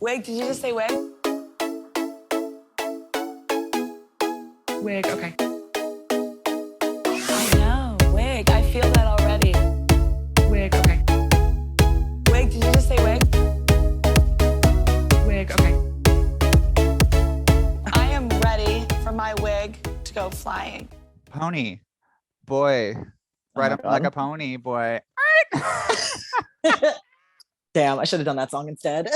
Wig, did you just say wig? Wig, okay. I know, wig. I feel that already. Wig, okay. Wig, did you just say wig? Wig, okay. I am ready for my wig to go flying. Pony, boy, ride up like a pony, boy. Damn, I should have done that song instead.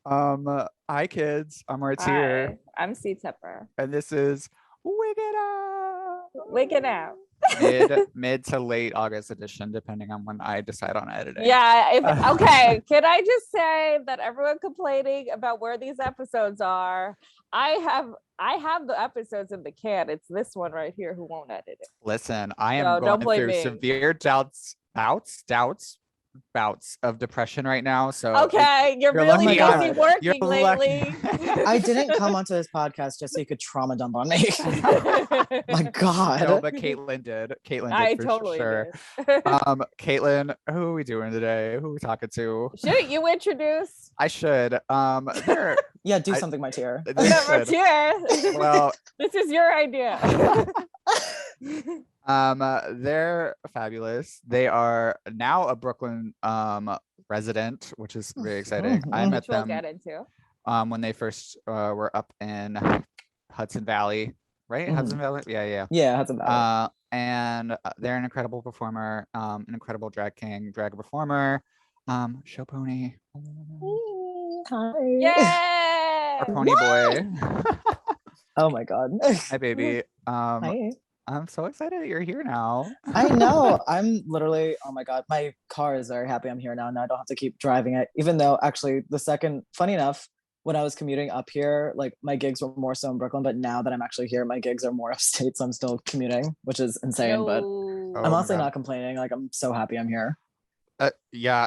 Hi kids, I'm Martyr. Hi, I'm C Tepper. And this is Wig It Out. Wig It Out. mid to late August edition, depending on when I decide on editing. Yeah. Okay. Can I just say that everyone complaining about where these episodes are? I have the episodes in the can. It's this one right here who won't edit it. Listen, I am going through severe bouts of depression right now. So okay, you're really busy working lately. I didn't come onto this podcast just so you could trauma dump on me. My God. No, but Caitlin did. I totally sure. Did. Caitlin, who are we doing today? Who are we talking to? Should you introduce? I should. Yeah, do something, my dear. Martyr. Well, this is your idea. They're fabulous. They are now a Brooklyn resident, which is very exciting. I met them get into. When they first were up in Hudson Valley, right? Hudson Valley, yeah, Hudson Valley. And they're an incredible performer, an incredible drag performer. Show pony. Hi. Yay! Our pony boy. Oh my God. Hi, baby. Hi. I'm so excited that you're here now. I know. I'm literally, oh my God, my car is very happy I'm here now. Now I don't have to keep driving it. Even though actually funny enough, when I was commuting up here, like my gigs were more so in Brooklyn, but now that I'm actually here, my gigs are more upstate. So I'm still commuting, which is insane, but I'm honestly not complaining. Like I'm so happy I'm here. Yeah.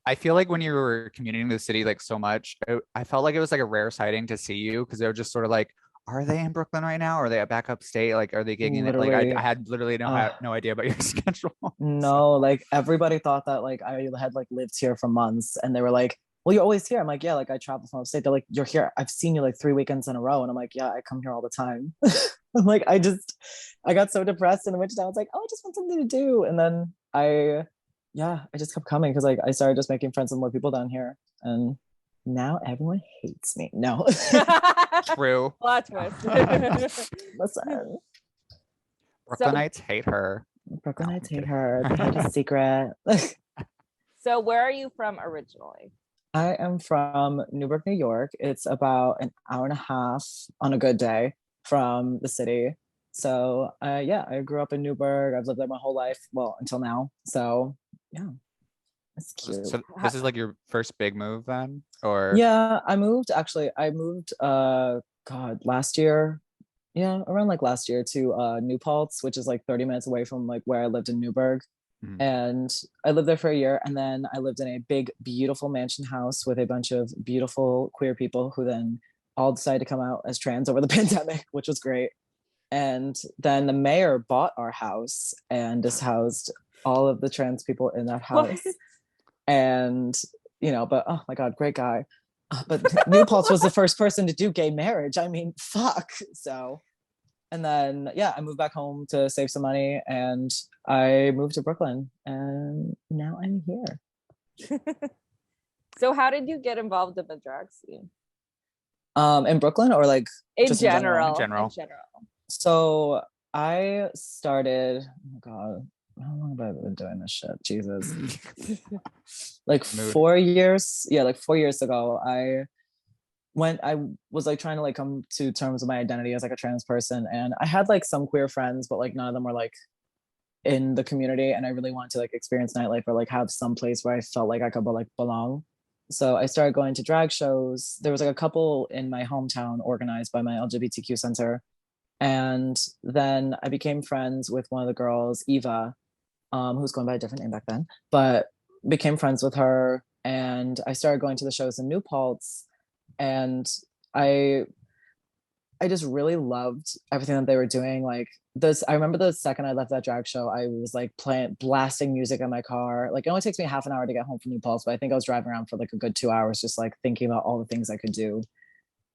I feel like when you were commuting to the city like so much, I felt like it was like a rare sighting to see you because they were just sort of like, are they in Brooklyn right now? Or are they back upstate? Like, are they gigging it? Like, I had literally no idea about your schedule. No, like everybody thought that like I had like lived here for months, and they were like, "Well, you're always here." I'm like, "Yeah, like I travel from upstate." They're like, "You're here. I've seen you like 3 weekends in a row," and I'm like, "Yeah, I come here all the time." I'm like, I got so depressed in the winter. I was like, "Oh, I just want something to do," and then I just kept coming because like I started just making friends with more people down here, and now everyone hates me. No. True. Plot twist. Listen. Brooklynites hate her. Brooklynites hate her. They hate a secret. So where are you from originally? I am from Newburgh, New York. It's about an hour and a half on a good day from the city. So I grew up in Newburgh. I've lived there my whole life. Well, until now. So yeah. That's cute. So this is like your first big move then? Or yeah, I moved last year. Yeah, around like last year to New Paltz, which is like 30 minutes away from like where I lived in Newburgh. And I lived there for a year, and then I lived in a big, beautiful mansion house with a bunch of beautiful queer people who then all decided to come out as trans over the pandemic, which was great. And then the mayor bought our house and just housed all of the trans people in that house. And but oh my God, great guy. But New Paltz was the first person to do gay marriage. I mean, fuck. So, and then I moved back home to save some money, and I moved to Brooklyn, and now I'm here. So how did you get involved in the drag scene? In Brooklyn, or like in general? In general. So I started, oh my God, how long have I been doing this shit? Jesus. Like 4 years. Yeah, like 4 years ago, I was like trying to like come to terms with my identity as like a trans person. And I had like some queer friends, but like none of them were like in the community. And I really wanted to like experience nightlife or like have some place where I felt like I could like belong. So I started going to drag shows. There was like a couple in my hometown organized by my LGBTQ center. And then I became friends with one of the girls, Eva, who's going by a different name back then, but became friends with her. And I started going to the shows in New Paltz, and I just really loved everything that they were doing. Like I remember the second I left that drag show, I was like blasting music in my car. Like it only takes me half an hour to get home from New Paltz, but I think I was driving around for like a good 2 hours, just like thinking about all the things I could do.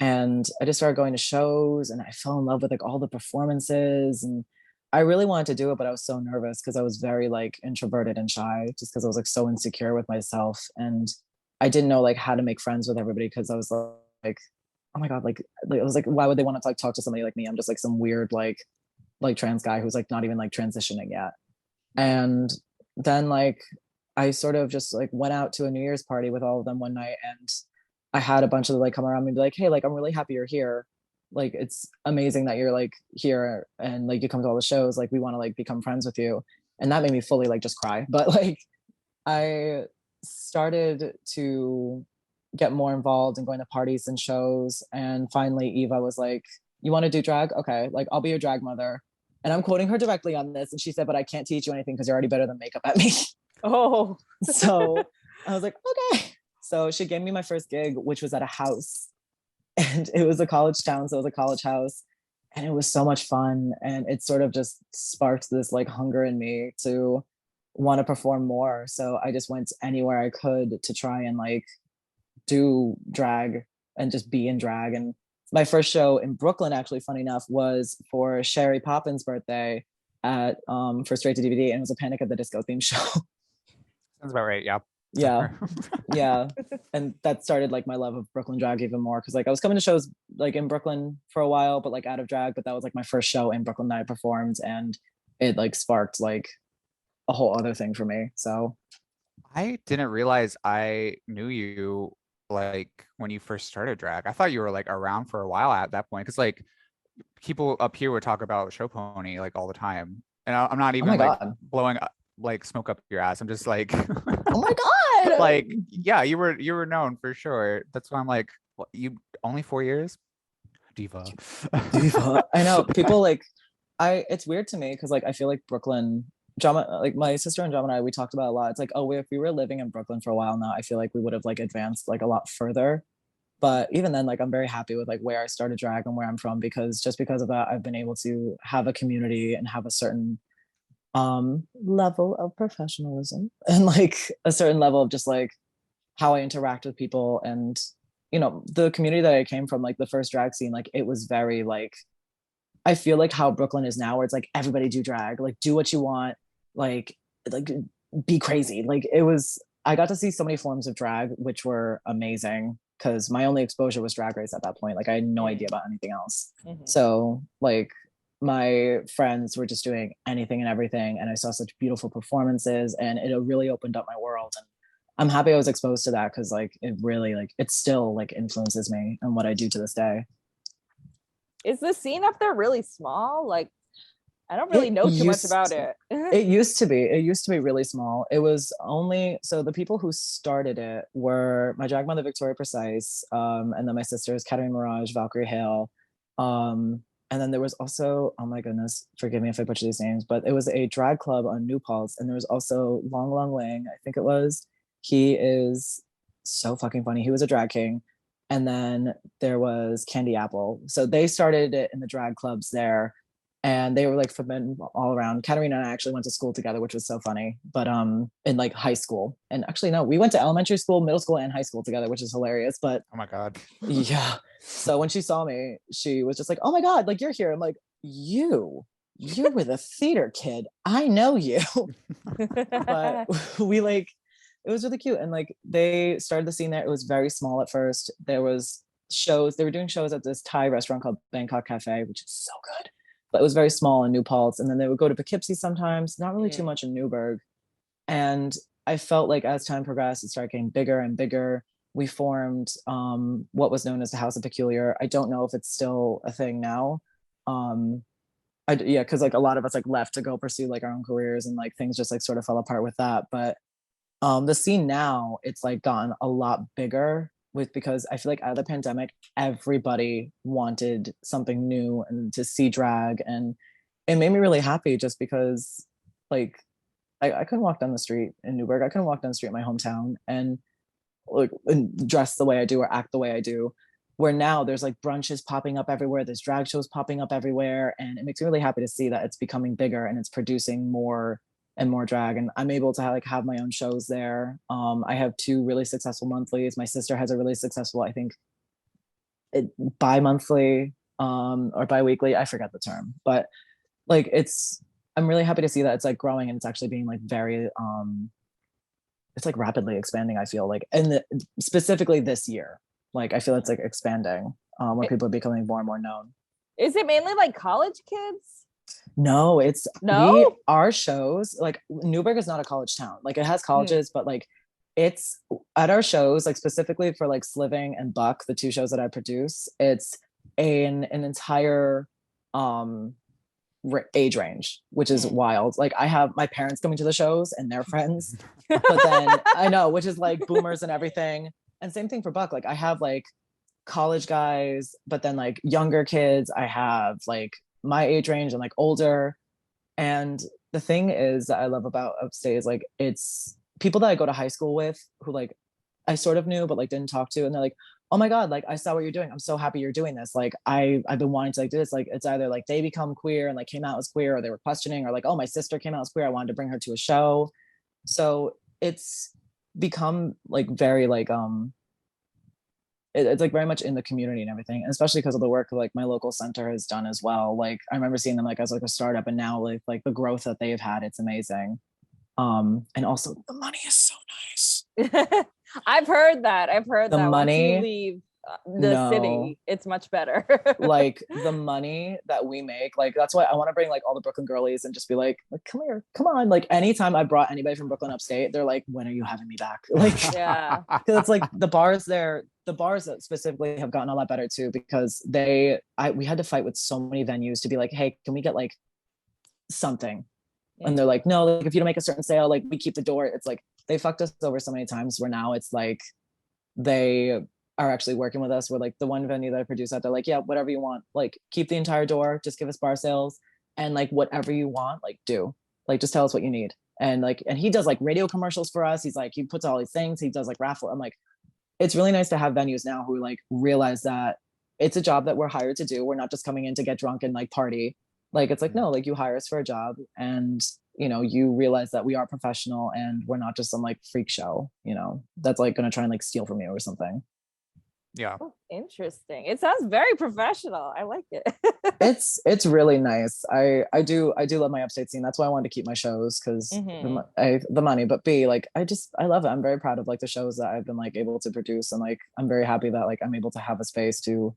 And I just started going to shows, and I fell in love with like all the performances, and I really wanted to do it, but I was so nervous because I was very like introverted and shy, just because I was like so insecure with myself, and I didn't know like how to make friends with everybody because I was like, oh my god, like I was like, why would they want to like talk to somebody like me? I'm just like some weird like trans guy who's like not even like transitioning yet. And then like I sort of just like went out to a New Year's party with all of them one night, and I had a bunch of them like come around me and be like, hey, like I'm really happy you're here. Like it's amazing that you're like here and like you come to all the shows. Like we want to like become friends with you. And that made me fully like just cry. But like I started to get more involved in going to parties and shows. And finally Eva was like, you want to do drag? Okay, like I'll be your drag mother. And I'm quoting her directly on this. And she said, but I can't teach you anything because you're already better than makeup at me. Oh. So I was like, okay. So she gave me my first gig, which was at a house. And it was a college town. So it was a college house. And it was so much fun. And it sort of just sparked this like hunger in me to want to perform more. So I just went anywhere I could to try and like do drag and just be in drag. And my first show in Brooklyn, actually, funny enough, was for Sherry Poppins' birthday at for Straight to DVD, and it was a Panic at the Disco theme show. Sounds about right. Yeah. Yeah. Yeah. And that started like my love of Brooklyn drag even more, because like I was coming to shows like in Brooklyn for a while, but like out of drag. But that was like my first show in Brooklyn that I performed, and it like sparked like a whole other thing for me. So I didn't realize I knew you like when you first started drag. I thought you were like around for a while at that point, because like people up here would talk about Show Pony like all the time, and I'm not oh even my like god. blowing up like smoke up your ass. I'm just like, Oh my god. like yeah, you were known for sure. That's why I'm like, what, you only 4 years, diva. Diva. I know people like it's weird to me because like I feel like Brooklyn drama, like my sister and John and I, we talked about it a lot. It's like, oh, if we were living in Brooklyn for a while now, I feel like we would have like advanced like a lot further. But even then, like I'm very happy with like where I started drag and where I'm from, because just because of that, I've been able to have a community and have a certain level of professionalism and like a certain level of just like how I interact with people. And you know, the community that I came from, like the first drag scene, like it was very like, I feel like how Brooklyn is now, where it's like everybody do drag, like do what you want, like be crazy. Like it was, I got to see so many forms of drag, which were amazing, because my only exposure was Drag Race at that point. Like I had no idea about anything else. So like my friends were just doing anything and everything, and I saw such beautiful performances, and it really opened up my world. And I'm happy I was exposed to that, because like it really like it still like influences me and what I do to this day. Is the scene up there really small? Like I don't really know too much about it. It used to be really small. It was only, so the people who started it were my drag mother Victoria Precise, and then my sisters Katarina Mirage, Valkyrie Hale, and then there was also, oh my goodness, forgive me if I butcher these names, but it was a drag club on New Paltz, and there was also Long Long Wang, I think it was. He is so fucking funny. He was a drag king. And then there was Candy Apple. So they started it in the drag clubs there, and they were like for men all around. Katarina and I actually went to school together, which was so funny. But in like high school, and actually no, we went to elementary school, middle school, and high school together, which is hilarious. But Oh my god. yeah. So when she saw me, she was just like, "Oh my god, like you're here." I'm like, "You were the theater kid. I know you." But we like, it was really cute. And like they started the scene there. It was very small at first. There was shows, they were doing shows at this Thai restaurant called Bangkok Cafe, which is so good. But it was very small in New Paltz. And then they would go to Poughkeepsie sometimes, not really too much in Newburgh. And I felt like as time progressed, it started getting bigger and bigger. We formed what was known as the House of Peculiar. I don't know if it's still a thing now. Yeah, because like a lot of us like left to go pursue like our own careers, and like things just like sort of fell apart with that. But the scene now, it's like gotten a lot bigger because I feel like out of the pandemic, everybody wanted something new and to see drag, and it made me really happy just because like I couldn't walk down the street in Newburgh. I couldn't walk down the street in my hometown and like and dress the way I do or act the way I do where now there's like brunches popping up everywhere, there's drag shows popping up everywhere, and it makes me really happy to see that it's becoming bigger and it's producing more and more drag, and I'm able to have my own shows there. I have 2 really successful monthlies. My sister has a really successful, I think, bi-monthly or bi-weekly, I forget the term, but like I'm really happy to see that it's like growing and it's actually being like very it's like rapidly expanding, I feel like, and specifically this year, like I feel it's like expanding where people are becoming more and more known. Is it mainly like college kids? No, it's No? our shows, like Newburgh is not a college town. Like it has colleges, but like it's at our shows, like specifically for like Sliving and Buck, the 2 shows that I produce, it's an entire age range, which is wild. Like I have my parents coming to the shows and their friends, but then I know, which is like boomers and everything. And same thing for Buck. Like I have like college guys, but then like younger kids. I have like my age range and like older. And the thing is that I love about Upstate is like it's people that I go to high school with who like I sort of knew but like didn't talk to, and they're like, oh my god, like I saw what you're doing, I'm so happy you're doing this, like I've been wanting to like do this. Like it's either like they become queer and like came out as queer, or they were questioning, or like, oh, my sister came out as queer, I wanted to bring her to a show. So it's become like very like it's like very much in the community and everything, and especially because of the work like my local center has done as well. Like I remember seeing them like as like a startup, and now like the growth that they've had, it's amazing. And also the money is so nice. I've heard that The money, once you leave the city, it's much better. Like the money that we make, like that's why I want to bring like all the Brooklyn girlies and just be like come here, come on. Like anytime I brought anybody from Brooklyn Upstate, they're like, when are you having me back? Like yeah, because it's like the bars that specifically have gotten a lot better too, because we had to fight with so many venues to be like, hey, can we get like something? And they're like, no, like if you don't make a certain sale, like we keep the door. It's like they fucked us over so many times where now it's like they are actually working with us. We're like the one venue that I produce at, they're like, yeah, whatever you want, like keep the entire door, just give us bar sales, and like whatever you want, like do, like just tell us what you need. And like, and he does like radio commercials for us. He's like, he puts all these things, he does like raffle. I'm like, it's really nice to have venues now who like realize that it's a job that we're hired to do. We're not just coming in to get drunk and like party. Like it's like, no, like you hire us for a job, and you know, you realize that we are professional and we're not just some like freak show, you know, that's like gonna try and like steal from you or something. Yeah. Oh, interesting. It sounds very professional. I like it. It's really nice. I do love my Upstate scene. That's why I wanted to keep my shows, because the money, but B, like I love it. I'm very proud of like the shows that I've been like able to produce, and like I'm very happy that like I'm able to have a space to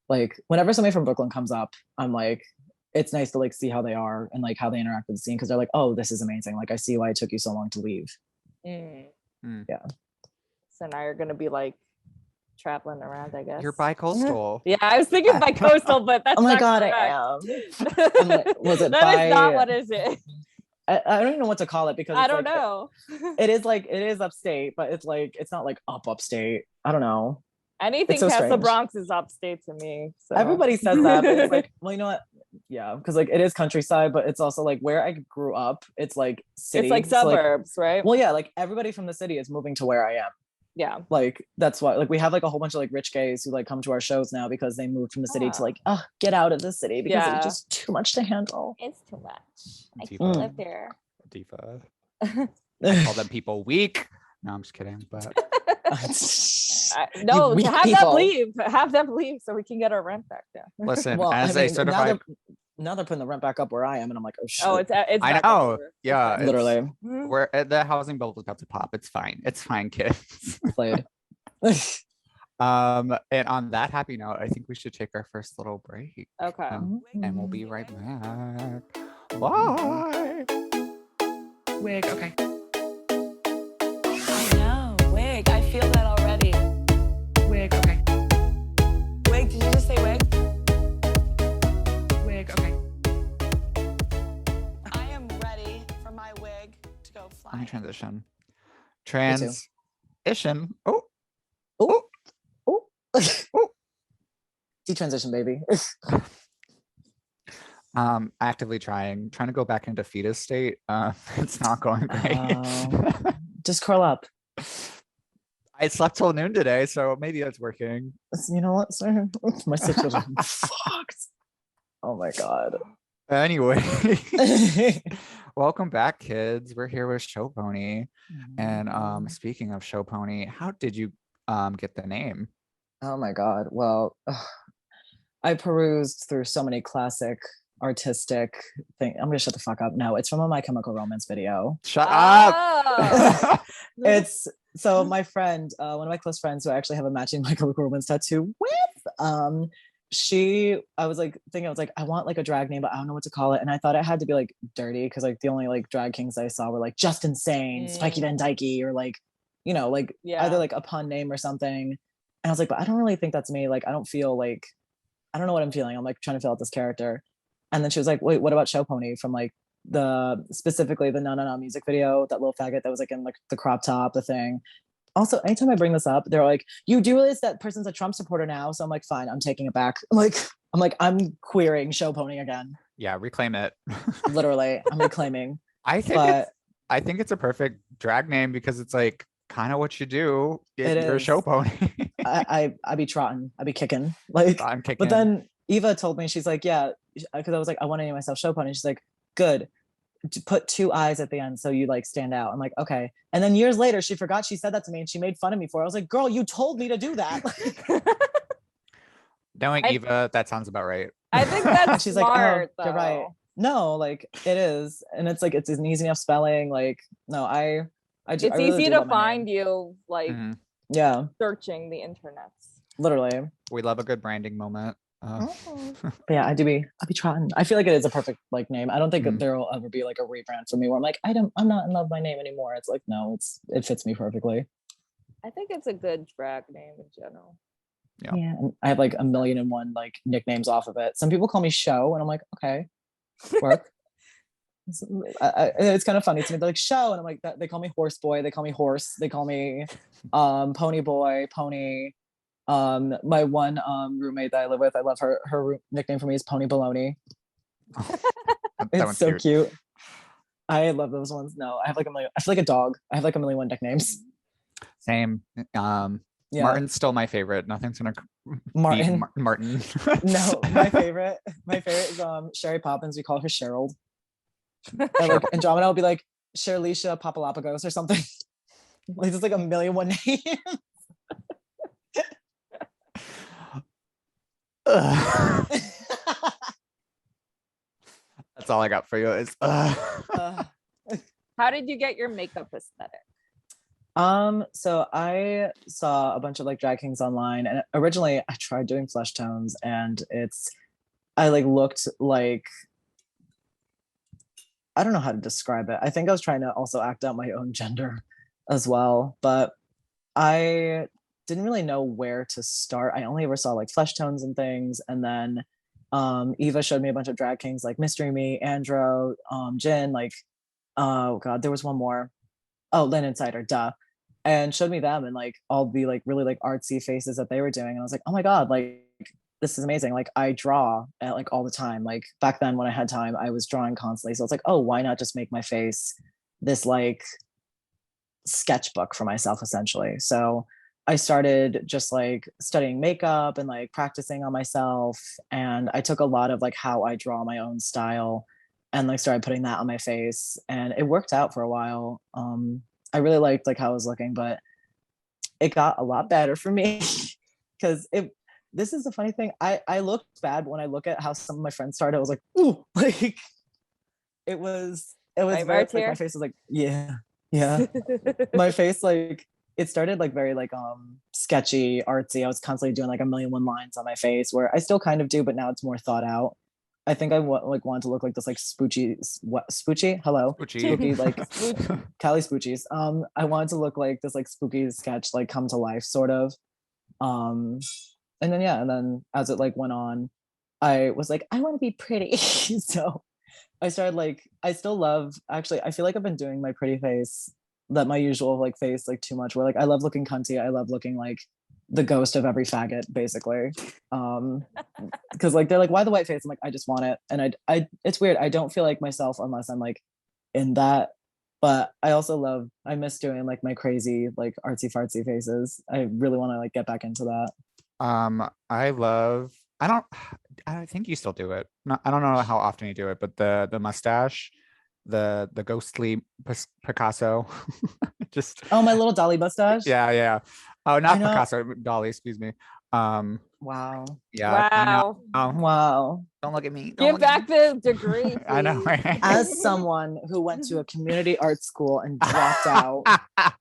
like whenever somebody from Brooklyn comes up, I'm like, it's nice to like see how they are and like how they interact with the scene, because they're like, oh, this is amazing, like I see why it took you so long to leave. Yeah. So now you're gonna be like traveling around, I guess. You're bi-coastal. Yeah, I was thinking bi-coastal, but that's oh my not god, correct. I am. Like, was it that is not what is it? I don't even know what to call it, because I don't know. It is Upstate, but it's like it's not like Upstate. I don't know. Anything so past the strange. Bronx is Upstate to me. So. Everybody says that, but it's like, well, you know what? Yeah, because like it is countryside, but it's also like where I grew up. It's like city. It's like suburbs, right? Well, yeah, like everybody from the city is moving to where I am. Yeah, like that's why like we have like a whole bunch of like rich gays who like come to our shows now because they moved from the city to like get out of the city because it's just too much to handle. It's too much. I can't live there. Diva. I call them people weak. No, I'm just kidding. But no, have them leave so we can get our rent back down. Listen, well, as a certified, now they're putting the rent back up where I am, and I'm like, oh shit. Oh, it's I know. Yeah, literally. We're the housing bubble is about to pop. It's fine. It's fine, kids. Played. And on that happy note, I think we should take our first little break. Okay. And we'll be right back. Bye. Wig, okay. I know, wig. I feel that already. Wig, okay. Wig, did you just say wig? Wig, okay. I am ready for my wig to go fly. Let me transition. Transition. Oh. Oh. Oh. Oh. Detransition, baby. Actively trying to go back into fetus state. It's not going great. Just curl up. I slept till noon today, so maybe it's working. You know what, sir? My situation fucked. Oh my god. Anyway, welcome back, kids. We're here with Show Pony. And speaking of Show Pony, how did you get the name? Oh my god. Well, I perused through so many classic artistic things. I'm gonna shut the fuck up. No, it's from a My Chemical Romance video. Shut up. Oh. It's so my friend, one of my close friends who I actually have a matching My Chemical Romance tattoo with. I was like I want like a drag name, but I don't know what to call it. And I thought it had to be like dirty because like the only like drag kings I saw were like Just Insane, Spiky Van Dyke, or like, you know, like either like a pun name or something. And I was like, but I don't really think that's me. Like, I don't feel like, I don't know what I'm feeling. I'm like trying to fill out this character. And then she was like, wait, what about Show Pony from like specifically the No No No music video, that little faggot that was like in like the crop top, the thing. Also, anytime I bring this up, they're like, you do realize that person's a Trump supporter now. So I'm like, fine, I'm taking it back. I'm queering Show Pony again. Yeah, reclaim it. Literally, I'm reclaiming. I think it's a perfect drag name because it's like kind of what you do. You're a Show Pony. I be trotting, I be kicking. Like, I'm kicking. But then Eva told me, she's like, yeah, because I was like, I want to name myself Show Pony. She's like, good. To put 2 eyes at the end so you like stand out. I'm like, okay. And then years later, she forgot she said that to me and she made fun of me for it. I was like, girl, you told me to do that. Knowing Eva, that sounds about right. I think that's she's smart, like, oh, you're right. No, like it is. And it's like, it's an easy enough spelling. Like, no, it's really easy to find name. you like searching the internet. Literally. We love a good branding moment. Yeah, I'll be trotting. I feel like it is a perfect like name. I don't think there will ever be like a rebrand for me where I'm like, I'm not in love with my name anymore. It's like, no, it fits me perfectly. I think it's a good drag name in general. Yeah, and I have like 1,000,001 like nicknames off of it. Some people call me Show, and I'm like, okay, work. It's kind of funny to me. They're like Show, and I'm like, they call me Horse Boy. They call me Horse. They call me Pony Boy, Pony. My one roommate that I live with, I love her nickname for me is Pony Baloney. It's so cute. I love those ones. No, I have like a million. I feel like a dog. I have like 1,000,001 nicknames. Same. Martin's still my favorite. Nothing's gonna Martin. Martin. No, my favorite is Sherry Poppins. We call her Cheryl. And like Andromeda will be like Sherlicia Papalapagos or something. Like there's like 1,000,001 names. That's all I got for you is How did you get your makeup aesthetic? So I saw a bunch of like drag kings online, and originally I tried doing flesh tones, and I like looked like, I don't know how to describe it. I think I was trying to also act out my own gender as well, but I didn't really know where to start. I only ever saw like flesh tones and things, and then Eva showed me a bunch of drag kings like Mystery Me, Andro, Jin, like oh god, there was one more. Oh, Lynn Insider, duh. And showed me them and like all the like really like artsy faces that they were doing, and I was like, oh my god, like this is amazing. Like I draw at like all the time. Like back then when I had time, I was drawing constantly. So it's like, oh, why not just make my face this like sketchbook for myself essentially. So I started just like studying makeup and like practicing on myself, and I took a lot of like how I draw my own style and like started putting that on my face, and it worked out for a while. I really liked like how I was looking, but it got a lot better for me because this is the funny thing. I looked bad when I look at how some of my friends started. I was like, ooh, like it was very, like, my face was like, yeah. My face, like it started like very like sketchy, artsy. I was constantly doing like 1,000,001 lines on my face, where I still kind of do, but now it's more thought out. I think I wanted to look like this like Spoochy. Hello, Spooky, like Cali Spoochies. I wanted to look like this like spooky sketch, like come to life sort of. And then as it like went on, I was like, I want to be pretty. So I started like, I still love, actually I feel like I've been doing my pretty face, my usual like face, like too much, where like I love looking cunty. I love looking like the ghost of every faggot, basically. Because like they're like, why the white face? I'm like, I just want it. And I it's weird, I don't feel like myself unless I'm like in that But I miss doing like my crazy like artsy fartsy faces. I really want to like get back into that. I think you still do it. I don't know how often you do it, but the mustache, the ghostly Picasso, just Oh, my little Dolly mustache. yeah. Oh, not know. Picasso, Dolly, excuse me. Wow. Yeah, I know. Wow. Don't look at me. Give back the degree, please. I know, right? As someone who went to a community art school and dropped out,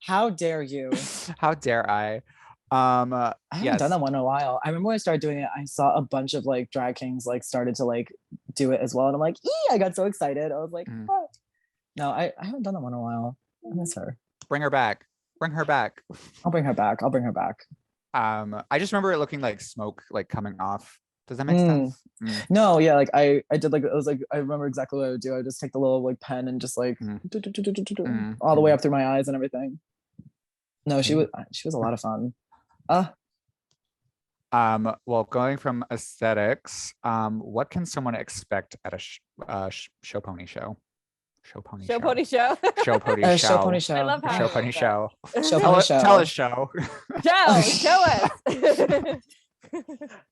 how dare you? How dare I? I haven't yes. done that one in a while. I remember when I started doing it, I saw a bunch of like drag kings like started to like do it as well. And I'm like, I got so excited. I was like, oh. No, I haven't done that one in a while. I miss her. Bring her back. Bring her back. I'll bring her back. I just remember it looking like smoke like coming off. Does that make sense? No, yeah, like I did like, it was like, I remember exactly what I would do. I would just take the little like pen and just like all the way up through my eyes and everything. No, she was a lot of fun. Well, going from aesthetics, what can someone expect at a show pony show? Show pony show. Show pony show. I love how Show pony show. Show pony show. Tell us show. Show us.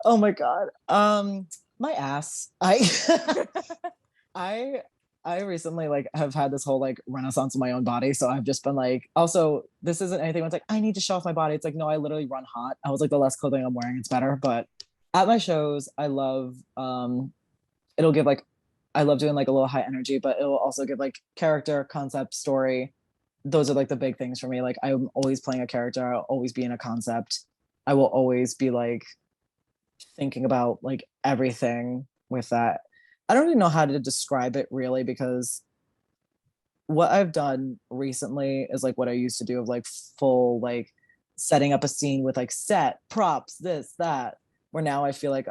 Oh my god. My ass. I recently like have had this whole like renaissance of my own body. So I've just been like, also, this isn't anything where it's like, I need to show off my body. It's like, no, I literally run hot. I was like, the less clothing I'm wearing, it's better. But at my shows, I love, it'll give like, I love doing like a little high energy, but it'll also give like character, concept, story. Those are like the big things for me. Like I'm always playing a character. I'll always be in a concept. I will always be like thinking about like everything with that. I don't even know how to describe it really, because what I've done recently is like what I used to do of like full like setting up a scene with like set, props, this, that, where now I feel like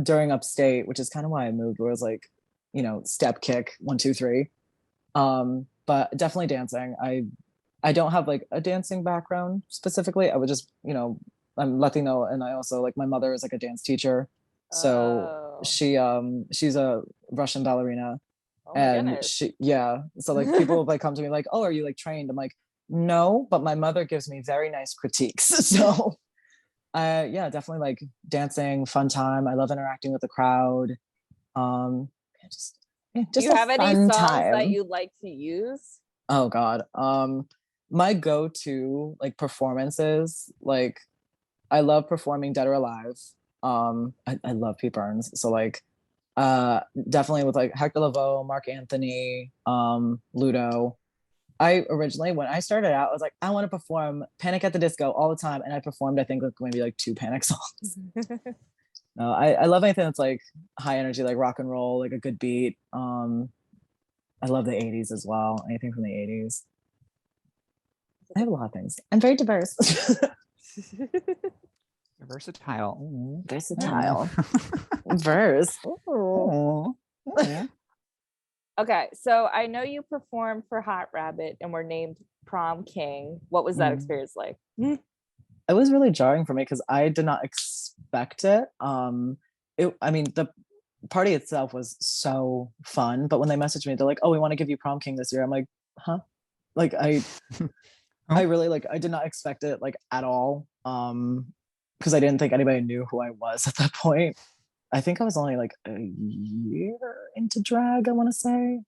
during Upstate, which is kind of why I moved, where it was like, you know, step, kick, 1, 2, 3. But definitely dancing. I don't have like a dancing background specifically. I would just, you know, I'm Latino, and I also like my mother is like a dance teacher. So she's a Russian ballerina. And so like people like come to me like, oh, are you like trained? I'm like, no, but my mother gives me very nice critiques. So definitely like dancing, fun time. I love interacting with the crowd. Just do you have any songs that you like to use? Oh god. My go-to like performances, like I love performing Dead or Alive. I love Pete Burns. So like definitely with like Hector Lavoe, Mark Anthony, Ludo. I originally, when I started out, I was like, I want to perform Panic at the Disco all the time. And I performed, I think, like maybe like 2 Panic songs. No, I love anything that's like high energy, like rock and roll, like a good beat. I love the 80s as well. Anything from the 80s. I have a lot of things. I'm very diverse. Versatile. Ooh. Versatile. Verse. Ooh. Okay, so I know you performed for Hot Rabbit and were named prom king. What was that experience like? It was really jarring for me because I did not expect it. I mean, the party itself was so fun, but when they messaged me, they're like, "Oh, we want to give you prom king this year." I'm like, "Huh?" Like I really like I did not expect it like at all. Because I didn't think anybody knew who I was at that point. I think I was only like a year into drag, I want to say.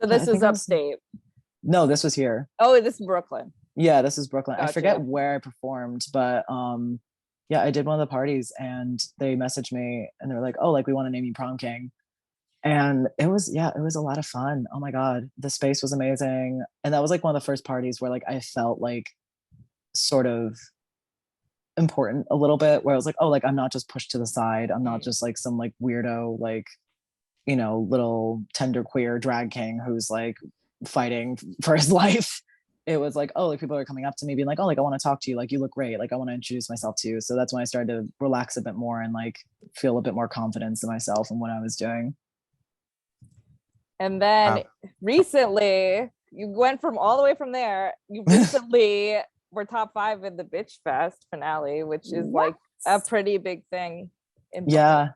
So this is Upstate? No, this was here. Oh, this is Brooklyn. Yeah, this is Brooklyn. Gotcha. I forget where I performed, but yeah, I did one of the parties and they messaged me and they were like, oh, like we want to name you prom king. And it was a lot of fun. Oh my God. The space was amazing. And that was like one of the first parties where like I felt like sort of important a little bit, where I was like, oh, like I'm not just pushed to the side. I'm not just like some like weirdo, like, you know, little tender queer drag king who's like fighting for his life. It was like, oh, like people are coming up to me being like, oh, like I want to talk to you, like you look great, like I want to introduce myself to you. So that's when I started to relax a bit more and like feel a bit more confidence in myself and what I was doing. And then recently you went from all the way from there, you recently were top 5 in the Bitchfest finale, which is like a pretty big thing in yeah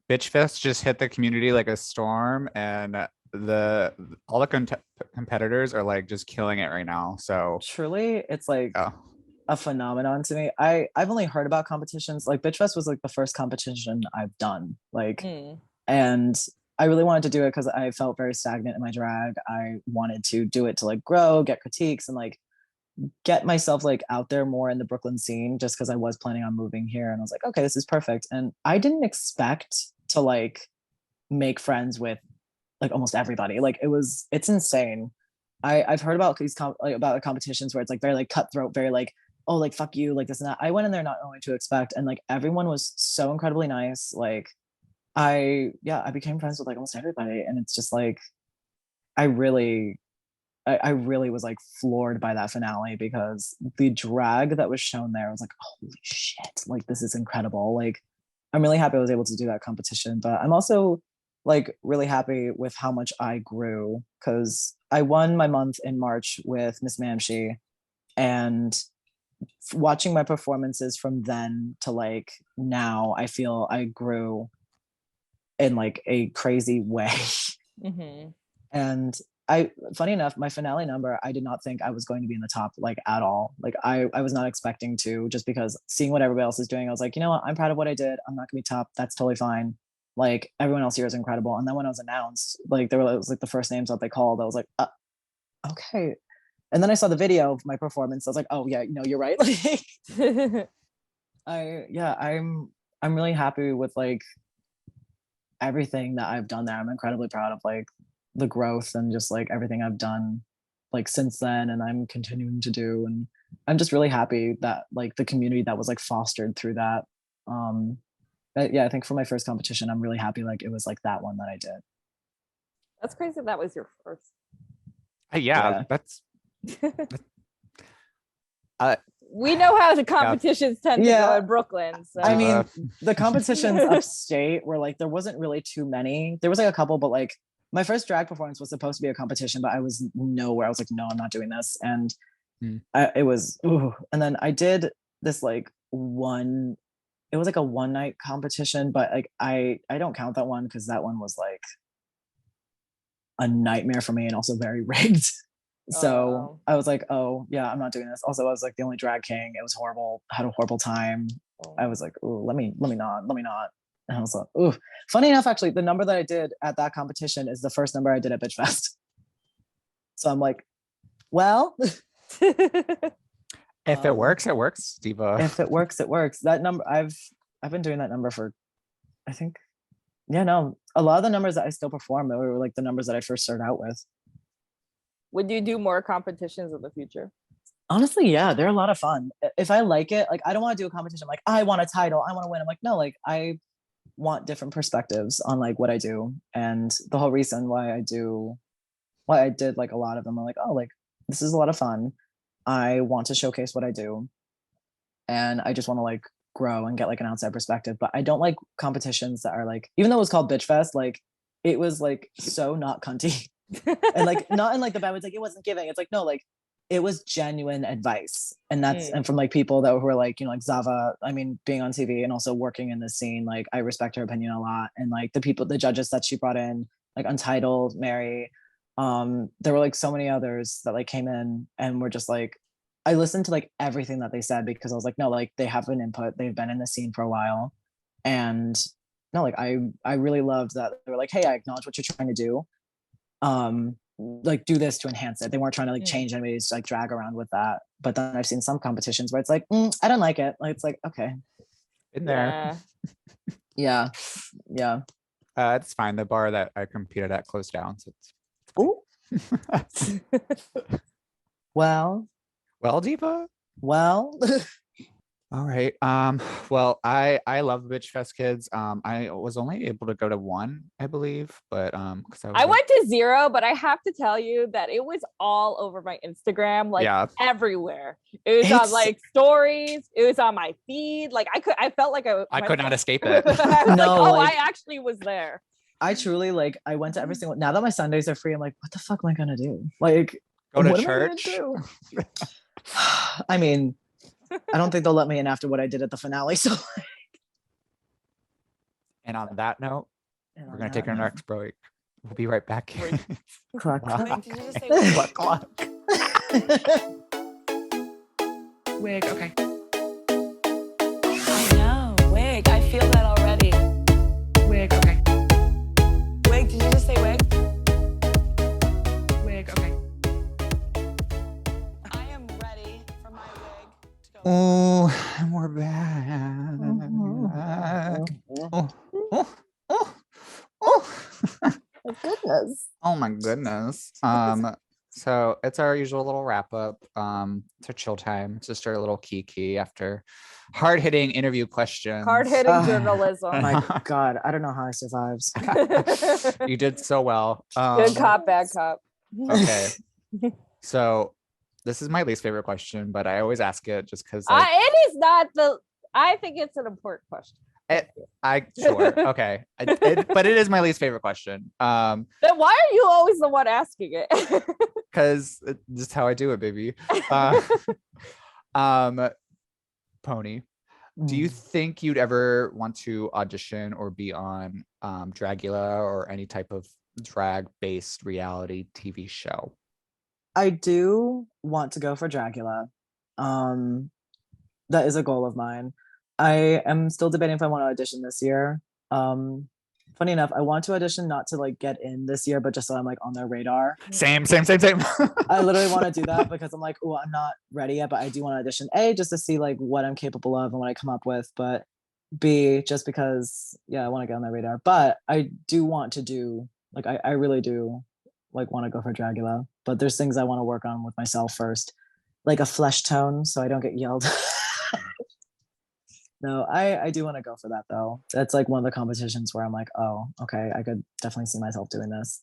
Bitchfest just hit the community like a storm, and all the competitors are like just killing it right now. So Truly, it's like oh, a phenomenon to me. I've only heard about competitions. Like Bitchfest was like the first competition I've done. Like, and I really wanted to do it because I felt very stagnant in my drag. I wanted to do it to like grow, get critiques, and like get myself like out there more in the Brooklyn scene, just because I was planning on moving here. And I was like, okay, this is perfect. And I didn't expect to like make friends with like almost everybody. Like it's insane. I've heard about these about the competitions where it's like very like cutthroat, very like, oh, like fuck you, like this and that. I went in there not knowing what to expect, and like everyone was so incredibly nice. Like I became friends with like almost everybody, and it's just like I really was like floored by that finale, because the drag that was shown there was like, holy shit, like this is incredible. Like I'm really happy I was able to do that competition, but I'm also like really happy with how much I grew, because I won my month in March with Miss Mamshi, and watching my performances from then to like now, I feel I grew in like a crazy way. And funny enough, my finale number, I did not think I was going to be in the top like at all. Like I was not expecting to, just because seeing what everybody else is doing, I was like, you know what, I'm proud of what I did. I'm not gonna be top. That's totally fine. Like everyone else here is incredible. And then when I was announced, like it was like the first names that they called, I was like, okay. And then I saw the video of my performance. I was like, oh yeah, no, you're right. Like I'm really happy with like everything that I've done there. I'm incredibly proud of like the growth and just like everything I've done like since then, and I'm continuing to do. And I'm just really happy that like the community that was like fostered through that. Yeah, I think for my first competition, I'm really happy like it was like that one that I did. That's crazy. That was your first. yeah, that's we know how the competitions tend to go in Brooklyn. So. I mean, the competitions upstate were like, there wasn't really too many. There was like a couple, but like my first drag performance was supposed to be a competition, but I was nowhere. I was like, no, I'm not doing this. And it was, and then I did this like it was like a one night competition, but like I don't count that one because that one was like a nightmare for me and also very rigged. So I was like, oh yeah, I'm not doing this. Also, I was like the only drag king. It was horrible. I had a horrible time. I was like, oh, let me not. And I was like, ooh. Funny enough, actually, the number that I did at that competition is the first number I did at Bitchfest. So I'm like, well, if it works, it works, Diva. If it works, it works. That number, I've been doing that number for, I think, a lot of the numbers that I still perform were like the numbers that I first started out with. Would you do more competitions in the future? Honestly, yeah, they're a lot of fun. If I like it, like I don't want to do a competition like I want a title, I want to win. I'm like, no, like I want different perspectives on like what I do. And the whole reason why I did like a lot of them, I'm like, oh, like this is a lot of fun. I want to showcase what I do. And I just want to like grow and get like an outside perspective. But I don't like competitions that are like, even though it was called Bitchfest, like it was like so not cunty. And like not in like the bad way, it's like it wasn't giving. It's like no, like it was genuine advice, and that's and from like people that were like, you know, like Zava. I mean, being on TV and also working in the scene, like I respect her opinion a lot. And like the judges that she brought in, like Untitled, Mary, there were like so many others that like came in and were just like, I listened to like everything that they said, because I was like, no, like they have an input, they've been in the scene for a while, and no, like I really loved that they were like, hey, I acknowledge what you're trying to do. Like do this to enhance it. They weren't trying to like change anybody's like drag around with that. But then I've seen some competitions where it's like, I don't like it. Like it's like, okay. In there. Yeah. It's fine. The bar that I competed at closed down. So it's Well, Diva. All right. Well, I love Bitchfest Kids. I was only able to go to one, I believe, but because I went to 0, but I have to tell you that it was all over my Instagram, like everywhere. It was on like stories. It was on my feed. Like I felt like I could not escape it. I was like, I actually was there. I truly like. I went to every single. Now that my Sundays are free, I'm like, what the fuck am I gonna do? Like, go to church. I mean, I don't think they'll let me in after what I did at the finale. So, and on that note, we're gonna take our next break. We'll be right back. Cluck, Wow. cluck. Wait, did you just say wig? Cluck, cluck. Wig, okay. I know, wig. I feel that already. Wig, okay. Wig, did you just say wig? Wig, okay. I am ready for my wig to go. Oh, and we're back. Oh, oh, oh, oh. My goodness. Oh my goodness. So it's our usual little wrap up. It's our chill time. It's just our little kiki after hard-hitting interview questions. Hard-hitting Ah. journalism. Oh my God, I don't know how I survived. You did so well. Good cop, bad cop. Okay. So this is my least favorite question, but I always ask it just because It is not I think it's an important question. sure. Okay. But it is my least favorite question. Then why are you always the one asking it? Because it's just how I do it, baby. Pony, do you think you'd ever want to audition or be on Dragula or any type of drag-based reality TV show? I do want to go for Dragula. That is a goal of mine. I am still debating if I want to audition this year. Funny enough, I want to audition not to like get in this year, but just so I'm like on their radar. Same. I literally want to do that because I'm like, oh, I'm not ready yet, but I do want to audition. A, just to see like what I'm capable of and what I come up with, but B, just because, yeah, I want to get on their radar. But I do want to do, like, I really do like want to go for Dragula, but there's things I want to work on with myself first, like a flesh tone so I don't get yelled. No, I do want to go for that though. That's like one of the competitions where I'm like, oh, okay, I could definitely see myself doing this.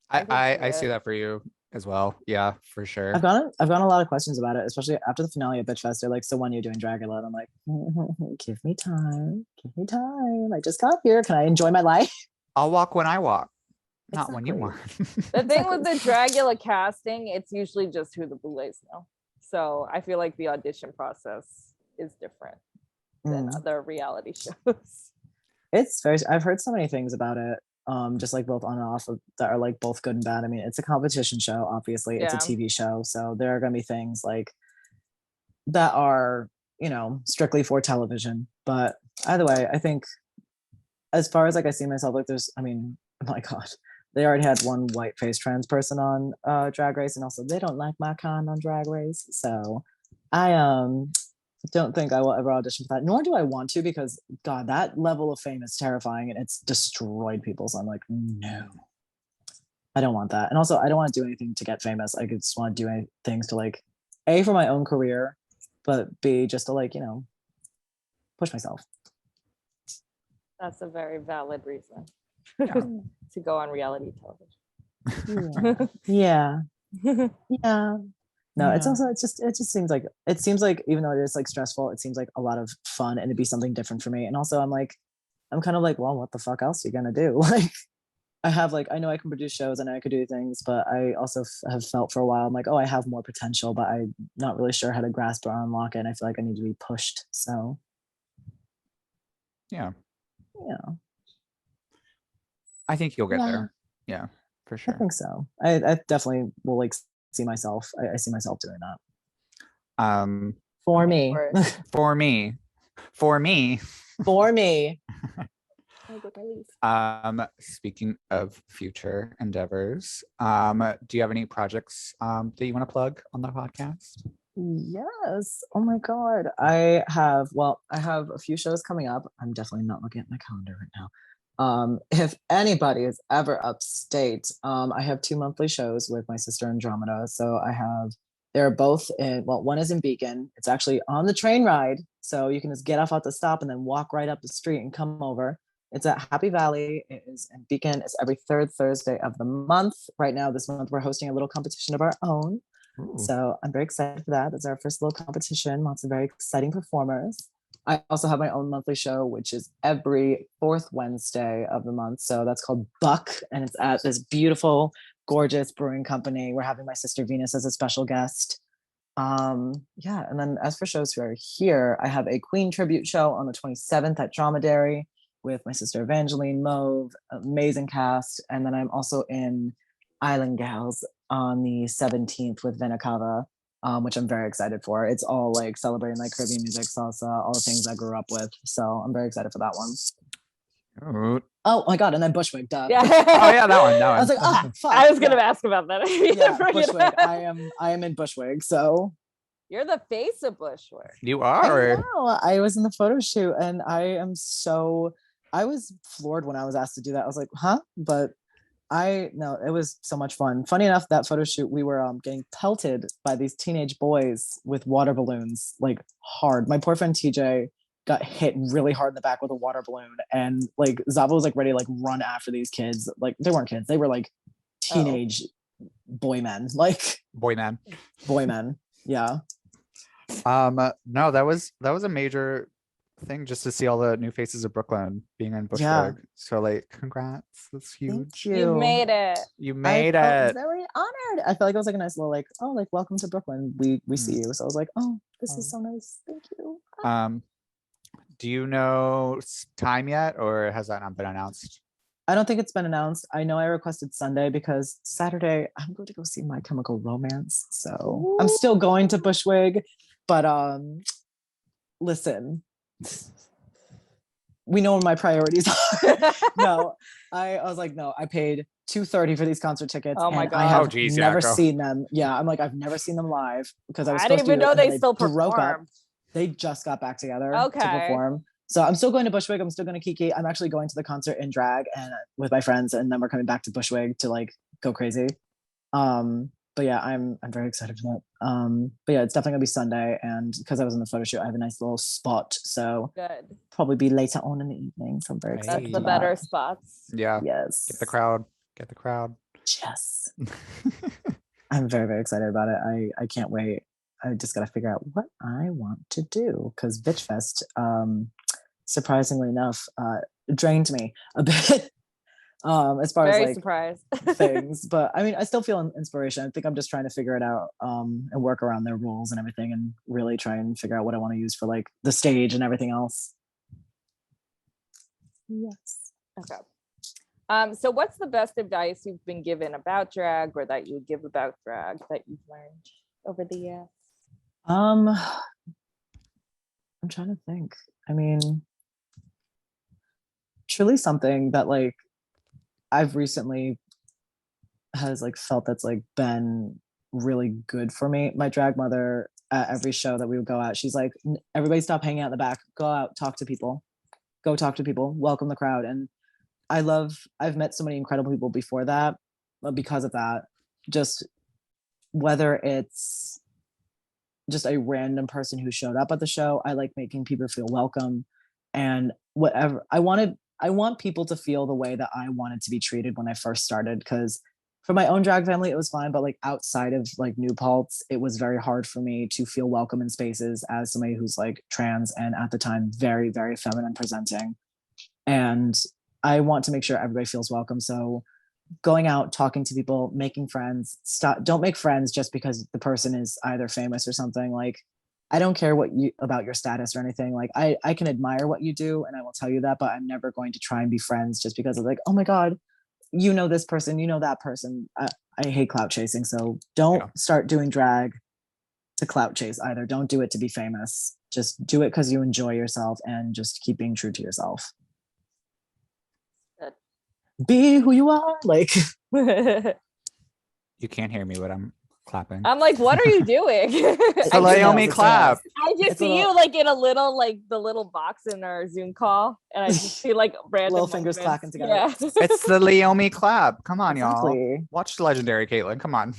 I see that for you as well. Yeah, for sure. I've gotten a lot of questions about it, especially after the finale of Bitchfest. They're like, so when you're doing Dragula? And I'm like, give me time. I just got here. Can I enjoy my life? I'll walk when I walk, not when you Exactly. walk. The thing with the Dragula casting, it's usually just who the Boulets know. So I feel like the audition process is different than other reality shows. It's very, I've heard so many things about it, just like both on and off of, that are like both good and bad. I mean, it's a competition show, obviously. It's a TV show, so there are going to be things like that are, you know, strictly for television. But either way, I think as far as like I see myself, like there's, I mean, oh my God, they already had one white face trans person on Drag Race, and also they don't like my kind on Drag Race, so I don't think I will ever audition for that, nor do I want to, because God, that level of fame is terrifying and it's destroyed people. So I'm like, no, I don't want that. And also I don't want to do anything to get famous. I just want to do things to like, A, for my own career, but B, just to like, you know, push myself. That's a very valid reason Yeah. to go on reality television. Yeah. Yeah. No, it's Yeah. also, it just seems like even though it is like stressful, it seems like a lot of fun and it'd be something different for me. And also I'm kind of like, well, what the fuck else are you gonna do? Like I know I can produce shows and I could do things, but I also have felt for a while, I'm like, oh, I have more potential, but I'm not really sure how to grasp or unlock it. And I feel like I need to be pushed. So Yeah. I think you'll get Yeah. there. Yeah, for sure. think so. I definitely will like see myself. I see myself doing that. For me. For me. For me. For me. Speaking of future endeavors, do you have any projects that you want to plug on the podcast? Yes. Oh my God. I have a few shows coming up. I'm definitely not looking at my calendar right now. If anybody is ever upstate, I have 2 monthly shows with my sister Andromeda. So they're both one is in Beacon. It's actually on the train ride. So you can just get off at the stop and then walk right up the street and come over. It's at Happy Valley. It is in Beacon. It's every third Thursday of the month. Right now, this month, we're hosting a little competition of our own. Ooh. So I'm very excited for that. It's our first little competition. Lots of very exciting performers. I also have my own monthly show, which is every fourth Wednesday of the month. So that's called Buck. And it's at this beautiful, gorgeous brewing company. We're having my sister Venus as a special guest. And then as for shows who are here, I have a Queen tribute show on the 27th at Dromedary. with my sister Evangeline, Mauve, amazing cast. And then I'm also in Island Gals on the 17th with Venacava, which I'm very excited for. It's all like celebrating like Caribbean music, salsa, all the things I grew up with. So I'm very excited for that one. Oh my god, and then Bushwig, duh. Yeah. Oh yeah, that one. I was like, oh fuck. I was gonna ask about that. Yeah, Bushwig. I am in Bushwig, so You're the face of Bushwig. You I are. know. I was in the photo shoot and I was floored when I was asked to do that. I was like, huh? But it was so much fun. Funny enough, that photo shoot, we were getting pelted by these teenage boys with water balloons, like hard. My poor friend TJ got hit really hard in the back with a water balloon, and like Zava was like ready to like run after these kids. Like they weren't kids, they were like teenage boy men. Boy man. Yeah. No, that was a major thing just to see all the new faces of Brooklyn being in Bushwig. Yeah. So like, congrats, that's huge. Thank You made it. You made I it. felt very honored. I felt like it was like a nice little like, oh, like welcome to Brooklyn. We see you. So I was like, oh, this is so nice. Thank you. Do you know time yet, or has that not been announced? I don't think it's been announced. I know I requested Sunday because Saturday I'm going to go see My Chemical Romance. So I'm still going to Bushwig, but listen, we know what my priorities are. No, I was like, no, I paid $230 for these concert tickets. Oh my and God. I have Oh, geez, never Yakko. seen them. Yeah, I'm like, I've never seen them live because I was I supposed didn't even to, know and then they still broke up. performed. They just got back together to Okay. perform. So I'm still going to Bushwig. I'm still going to Kiki. I'm actually going to the concert in drag and with my friends, and then we're coming back to Bushwig to like go crazy. But yeah, I'm very excited for that. But yeah, it's definitely gonna be Sunday, and because I was in the photo shoot, I have a nice little spot. So Good. probably be later on in the evening. So I'm very excited. That's for the that. better spots. Yeah. Yes. Get the crowd. Get the crowd. Yes. I'm very, very excited about it. I can't wait. I just gotta figure out what I want to do because Bitchfest, surprisingly enough, drained me a bit. As far Very as like surprised. things, but I mean, I still feel inspiration. I think I'm just trying to figure it out, and work around their rules and everything, and really try and figure out what I want to use for like the stage and everything else. Yes. Okay. So what's the best advice you've been given about drag, or that you would give about drag that you've learned over the years? I'm trying to think. I mean, truly something that like I've recently has like felt that's like been really good for me. My drag mother at every show that we would go out, she's like, everybody stop hanging out in the back, go out, talk to people, welcome the crowd. And I've met so many incredible people before that, but because of that, just whether it's just a random person who showed up at the show, I like making people feel welcome, and whatever I want people to feel the way that I wanted to be treated when I first started. Because for my own drag family, it was fine. But like outside of like New Paltz, it was very hard for me to feel welcome in spaces as somebody who's like trans and at the time very, very feminine presenting. And I want to make sure everybody feels welcome. So going out, talking to people, making friends, don't make friends just because the person is either famous or something. Like, I don't care about your status or anything. Like I can admire what you do and I will tell you that, but I'm never going to try and be friends just because of like, oh my God, you know this person, you know that person. I hate clout chasing. So don't start doing drag to clout chase either. Don't do it to be famous. Just do it because you enjoy yourself and just keep being true to yourself. Good. Be who you are. Like You can't hear me, but I'm clapping. I'm like, what are you doing? So Naomi clap. I just see you like in a little, like the little box in our Zoom call, and I just see like random little fingers movements. clacking together. Yeah. It's the Naomi clap. Come on, y'all. Exactly. Watch Legendary Caitlin. Come on.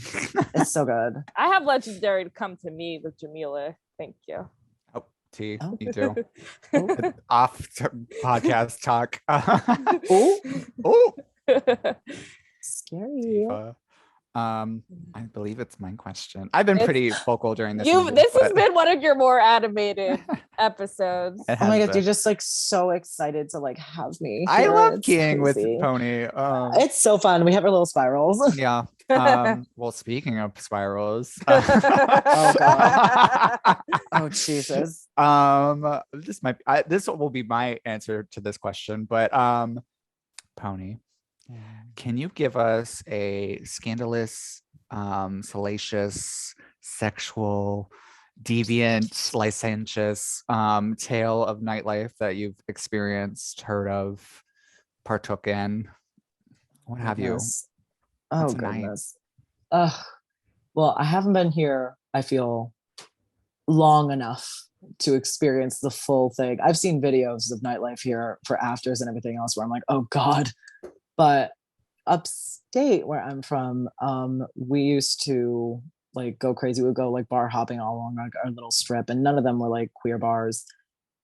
It's so good. I have Legendary to come to me with Jamila. Thank you. Oh, T, Oh. you do. Oh. Off podcast talk. Oh, scary. I believe it's my question. I've been pretty vocal during this. This has been one of your more animated episodes. It Oh my has God, been. you're just like so excited to like have me. I here. love It's keying with crazy. Ponii. It's so fun. We have our little spirals. Yeah, Well, speaking of spirals, Oh God. Oh Jesus. This will be my answer to this question, but Pony, can you give us a scandalous, salacious, sexual, deviant, licentious tale of nightlife that you've experienced, heard of, partook in? What have you? Goodness. Oh What's a night? goodness. Well, I haven't been here, I feel, long enough to experience the full thing. I've seen videos of nightlife here for afters and everything else where I'm like, oh God. But upstate where I'm from, we used to like go crazy. We'd go like bar hopping all along like our little strip, and none of them were like queer bars.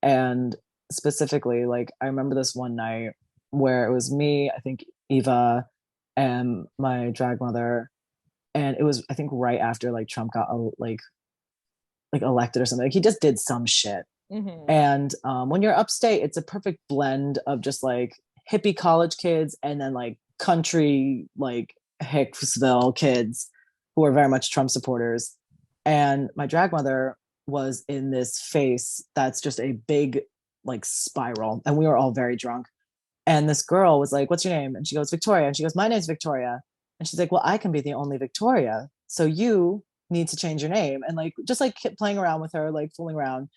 And specifically, like I remember this one night where it was me, I think Eva, and my drag mother, and it was I think right after like Trump got like elected or something. Like he just did some shit. And when you're upstate, it's a perfect blend of just like hippie college kids and then like country like Hicksville kids who are very much Trump supporters. And my drag mother was in this face that's just a big like spiral, and we were all very drunk. And this girl was like, "What's your name?" And she goes, "Victoria." And she goes, "My name's Victoria." And she's like, "Well, I can be the only Victoria, so you need to change your name." And like just like kept playing around with her, like fooling around.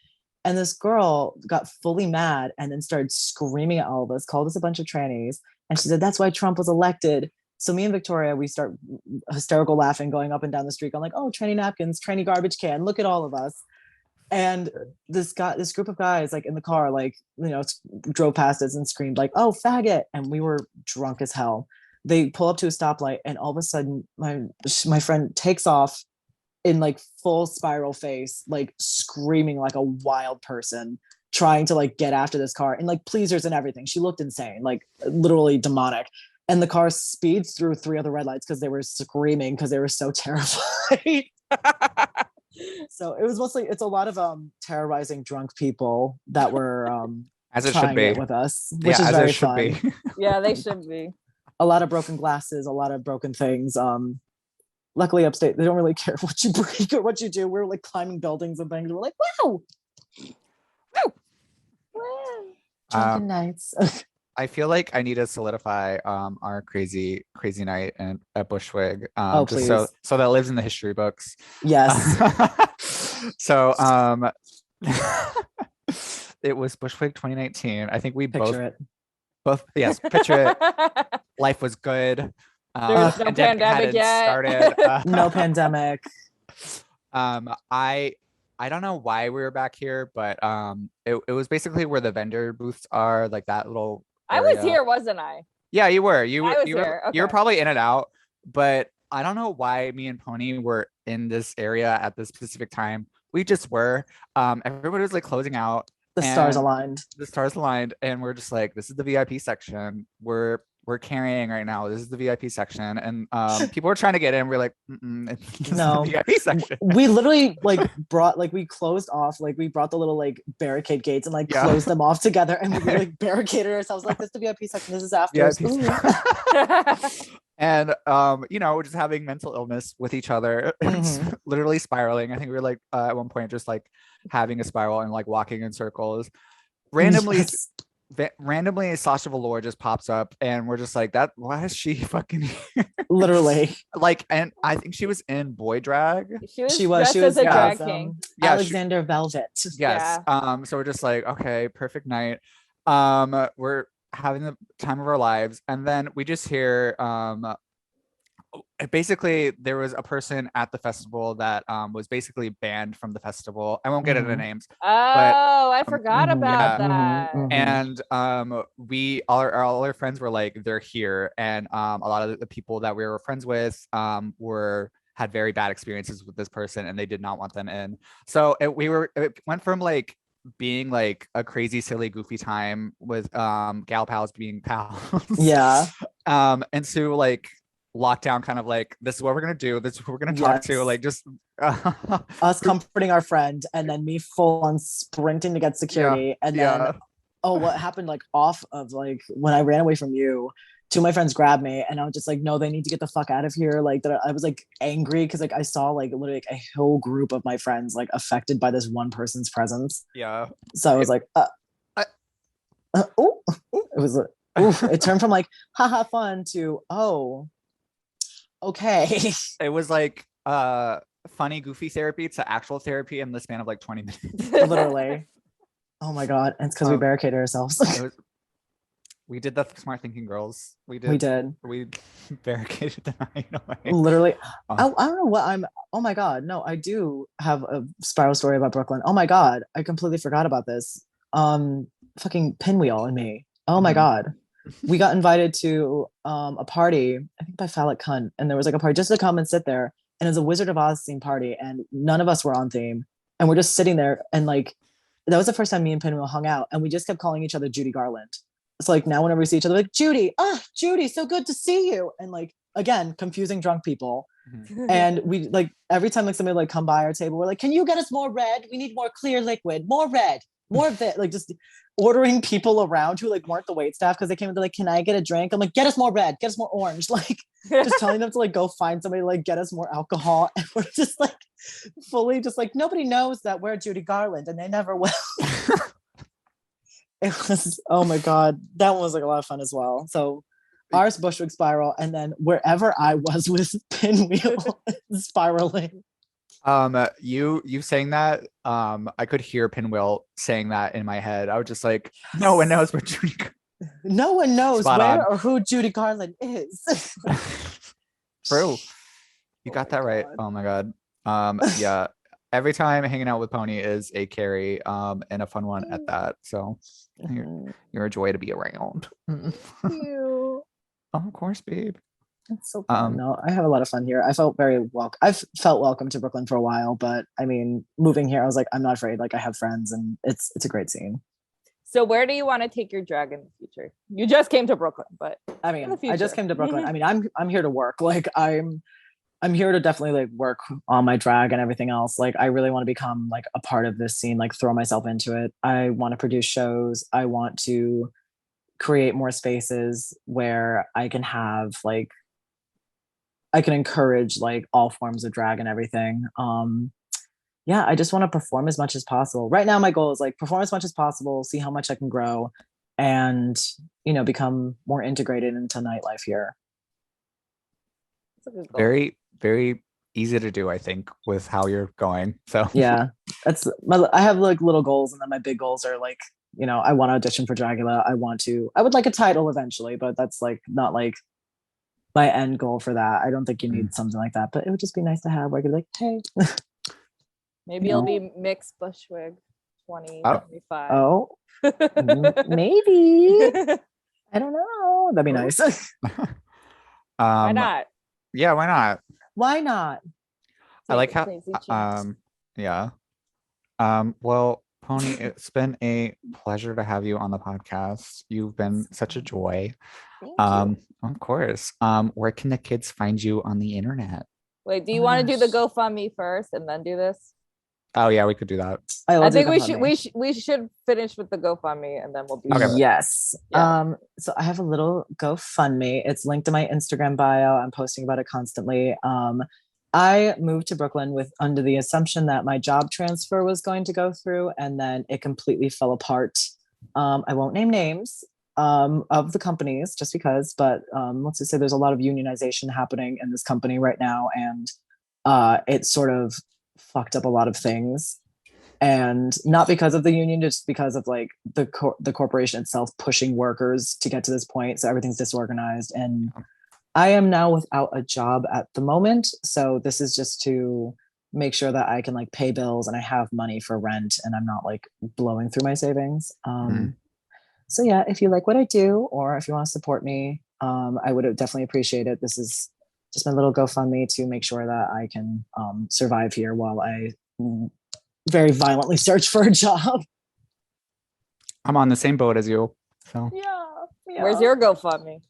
And this girl got fully mad and then started screaming at all of us, called us a bunch of trannies. And she said, "That's why Trump was elected." So me and Victoria, we start hysterical laughing, going up and down the street, going like, "Oh, tranny napkins, tranny garbage can, look at all of us." And this group of guys like in the car, like, you know, drove past us and screamed like, "Oh, faggot." And we were drunk as hell. They pull up to a stoplight, and all of a sudden my friend takes off in like full spiral face, like screaming like a wild person, trying to like get after this car and like pleasers and everything. She looked insane, like literally demonic. And the car speeds through 3 other red lights because they were screaming because they were so terrified. So it was mostly, it's a lot of terrorizing drunk people that were As it should trying be. it with us, which is as very it should fun. be. Yeah, they should be. A lot of broken glasses, a lot of broken things. Luckily upstate, they don't really care what you break or what you do. We're like climbing buildings and things. We're like, wow. Drunken nights. I feel like I need to solidify our crazy night at Bushwig. Oh, just please. so that lives in the history books. Yes. So it was Bushwig 2019. I think we Picture both yes, picture it. Life was good. There was no pandemic yet. Started. No pandemic. I don't know why we were back here, but it was basically where the vendor booths are, like that little I was area. here, wasn't I? Yeah, you were. You I was were here. you were Okay. probably in and out, but I don't know why me and Pony were in this area at this specific time. We just were. Everybody was like closing out. The stars and aligned. The stars aligned, and we're just like, this is the VIP section. We're carrying right now. This is the VIP section, and people were trying to get in. We're like, this No. is the VIP section. We literally like brought like we closed off, like we brought the little like barricade gates and like Yeah. closed them off together, and we like barricaded ourselves like, this is the VIP section, this is after. And you know, just having mental illness with each other, literally spiraling. I think we were like at one point just like having a spiral and like walking in circles. Randomly Sasha Velour just pops up, and we're just like, why is she fucking here? Literally. Like, and I think she was in boy drag. She was dressed as a drag as, king. Yeah, Alexander Velvet. Yes. Yeah. So we're just like, okay, perfect night. We're having the time of our lives, and then we just hear basically there was a person at the festival that was basically banned from the festival. I won't get into names. Oh, I forgot about that. And we all our friends were like, they're here, and a lot of the people that we were friends with had very bad experiences with this person, and they did not want them in. So it went from like being like a crazy, silly, goofy time with gal pals being pals. Yeah. And so like lockdown, kind of like, this is what we're gonna do, this is who we're gonna talk to, like just us comforting our friend, and then me full on sprinting to get security. And then what happened like off of like when I ran away from you, two of my friends grabbed me, and I was just like, no, they need to get the fuck out of here. Like that, I was like angry because like I saw like literally like a whole group of my friends like affected by this one person's presence. Yeah. So I was like, oh, it was it turned from like haha fun to oh, okay. It was like funny, goofy therapy to actual therapy in the span of like 20 minutes. Literally. Oh my god! And it's because we barricaded ourselves. We did the smart thinking girls. We did. We barricaded the night away. Literally. I don't know what I'm. Oh my god! No, I do have a spiral story about Brooklyn. Oh my god! I completely forgot about this. Fucking Pinwheel and me. Oh my god! We got invited to a party. I think by Phallic Cunt, and there was like a party just to come and sit there. And it was a Wizard of Oz themed party, and none of us were on theme, and we're just sitting there, and like that was the first time me and Pinwheel hung out, and we just kept calling each other Judy Garland. It's like now whenever we see each other, like Judy, Judy, so good to see you. And like again, confusing drunk people. And we like every time like somebody like come by our table, we're like, can you get us more red? We need more clear liquid, more red, more of it. Like just ordering people around who like weren't the wait staff because they came and they're like, can I get a drink? I'm like, get us more red, get us more orange. Like just telling them to like go find somebody to like get us more alcohol. And we're just like fully just like nobody knows that we're Judy Garland and they never will. It was, oh my god, that one was like a lot of fun as well. So ours Bushwig spiral, and then wherever I was with Pinwheel spiraling. You saying that, I could hear Pinwheel saying that in my head. I was just like, no one knows where Judy. No one knows Spot where on. or who Judy Garland is. True. You got that right. God. Oh my god. Yeah. Every time hanging out with Ponii is a carry, and a fun one at that. So you're a joy to be around. You. Oh, of course, babe. It's so fun. No, I have a lot of fun here. I felt very welcome. I've felt welcome to Brooklyn for a while, but I mean, moving here, I was like, I'm not afraid. Like I have friends, and it's a great scene. So where do you want to take your drag in the future? You just came to Brooklyn, but I mean, I just came to Brooklyn. I mean, I'm here to work. Like I'm here to definitely like work on my drag and everything else. Like I really want to become like a part of this scene, like throw myself into it. I want to produce shows. I want to create more spaces where I can have like, I can encourage like all forms of drag and everything. Yeah, I just want to perform as much as possible. Right now, my goal is like perform as much as possible, see how much I can grow, and become more integrated into nightlife here. Very, very easy to do, I think, with how you're going. So yeah, I have like little goals, and then my big goals are like, I want to audition for Dragula. I would like a title eventually, but that's like not like my end goal for that. I don't think you need something like that, but it would just be nice to have where I could like, hey. Maybe it'll be mixed Bushwig 2025. Oh, maybe. I don't know. That'd be nice. Why not? Yeah, why not? Why not? I like how yeah. Well, Ponii, it's been a pleasure to have you on the podcast. You've been such a joy. Thank you. Of course. Where can the kids find you on the internet? Wait, do you want to do the GoFundMe first and then do this? Oh yeah, we could do that. I think we should finish with the GoFundMe and then we'll do Okay. Yes. Yeah. So I have a little GoFundMe. It's linked to my Instagram bio. I'm posting about it constantly. I moved to Brooklyn under the assumption that my job transfer was going to go through, and then it completely fell apart. I won't name names of the companies just because, but let's just say there's a lot of unionization happening in this company right now, and it sort of fucked up a lot of things, and not because of the union, just because of like the corporation itself pushing workers to get to this point. So everything's disorganized, and I am now without a job at the moment. So this is just to make sure that I can like pay bills and I have money for rent and I'm not like blowing through my savings. So yeah, if you like what I do, or if you want to support me, I would definitely appreciate it. This is just my little GoFundMe to make sure that I can survive here while I very violently search for a job. I'm on the same boat as you. So Yeah. Where's your GoFundMe?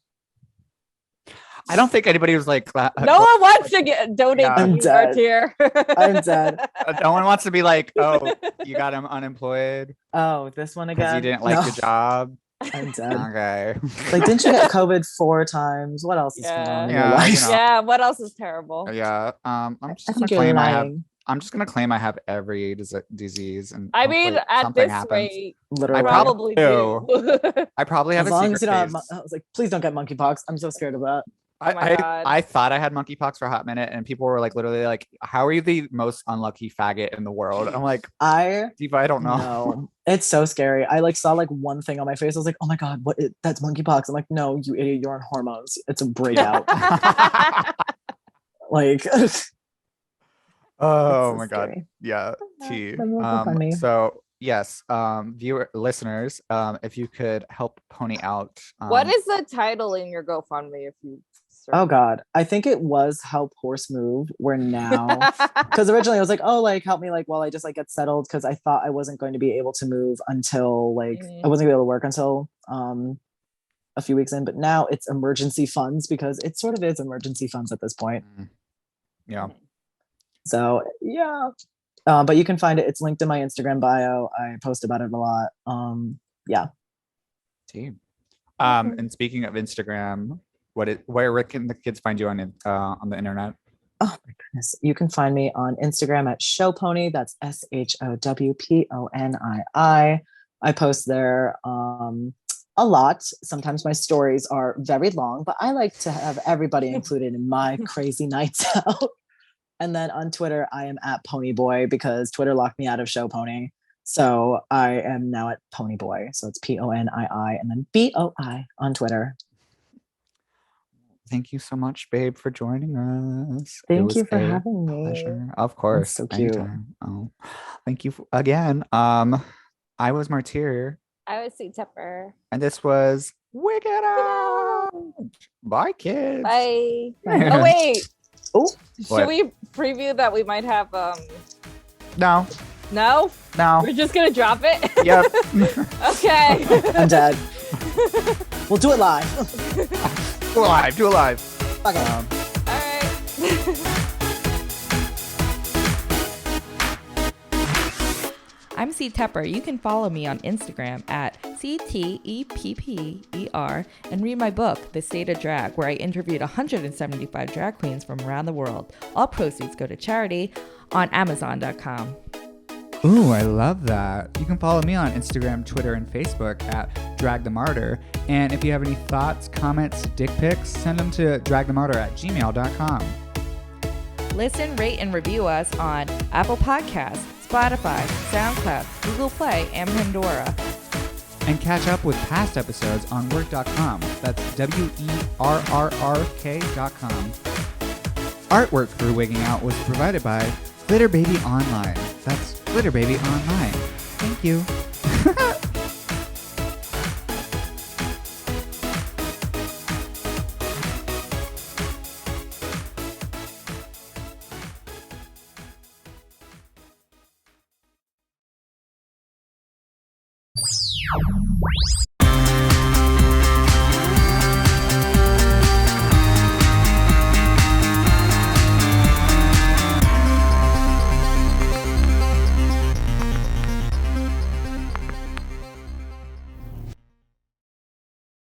I don't think anybody was like, no one wants to donate Yeah. to I'm you, dead. Martyr. I'm dead. no one wants to be like, oh, you got him unemployed Oh, this one because again. you didn't like No. your job. I'm dead. Okay. Like, didn't you get COVID 4 times? What else is going on in your Yeah, life? you know. Yeah, what else is terrible? Yeah. I'm I just gonna think you're claim I have. lying. I'm just gonna claim I have every disease, and I mean, hopefully at something this happens. rate, Literally. I probably do. I probably have As a long secret as you don't have, case. I was like, please don't get monkeypox. I'm so scared of that. Oh my God. I thought I had monkeypox for a hot minute, and people were like, literally, like, "How are you the most unlucky faggot in the world?" I'm like, Diva, I don't know. No, it's so scary. I like saw like one thing on my face. I was like, oh my God, that's monkeypox. I'm like, no, you idiot, you're on hormones. It's a breakout. Like, Oh so my God. scary. Yeah. T. Then we'll find me. So yes, viewer listeners, if you could help Pony out. What is the title in your GoFundMe if you search? Oh God, I think it was Help Horse Move. Where now, because originally I was like, oh, like help me, like while I just like get settled, because I thought I wasn't going to be able to move until like I wasn't gonna be able to work until a few weeks in. But now it's emergency funds, because it sort of is emergency funds at this point. Yeah. So yeah, but you can find it. It's linked in my Instagram bio. I post about it a lot. Yeah. Team. And speaking of Instagram, where can the kids find you on the internet? Oh my goodness. You can find me on Instagram at Showpony. That's SHOWPONII. I post there a lot. Sometimes my stories are very long, but I like to have everybody included in my crazy nights out. And then on Twitter, I am at Ponyboy, because Twitter locked me out of Showpony. So I am now at Ponyboy. So it's PONII and then BOI on Twitter. Thank you so much, babe, for joining us. Thank you for having me. Pleasure. Of course. So cute. Anytime. Oh, thank you again. I was Martyr. I would see Tepper. And this was Wigging Out. Bye, kids. Bye. Oh wait. Oh, should we preview that we might have No. No? We're just gonna drop it? Yep. Okay. I'm dead. We'll do it live. Do it live. Okay. All right. I'm C Tepper. You can follow me on Instagram at CTEPPER and read my book, The State of Drag, where I interviewed 175 drag queens from around the world. All proceeds go to charity on Amazon.com. Ooh, I love that. You can follow me on Instagram, Twitter, and Facebook at Drag the Martyr. And if you have any thoughts, comments, dick pics, send them to dragthemartyr@gmail.com. Listen, rate, and review us on Apple Podcasts, Spotify, SoundCloud, Google Play, and Pandora. And catch up with past episodes on WERRRK.com. That's WERRRK.com. Artwork for Wigging Out was provided by Glitter Baby Online. That's Glitter Baby Online. Thank you.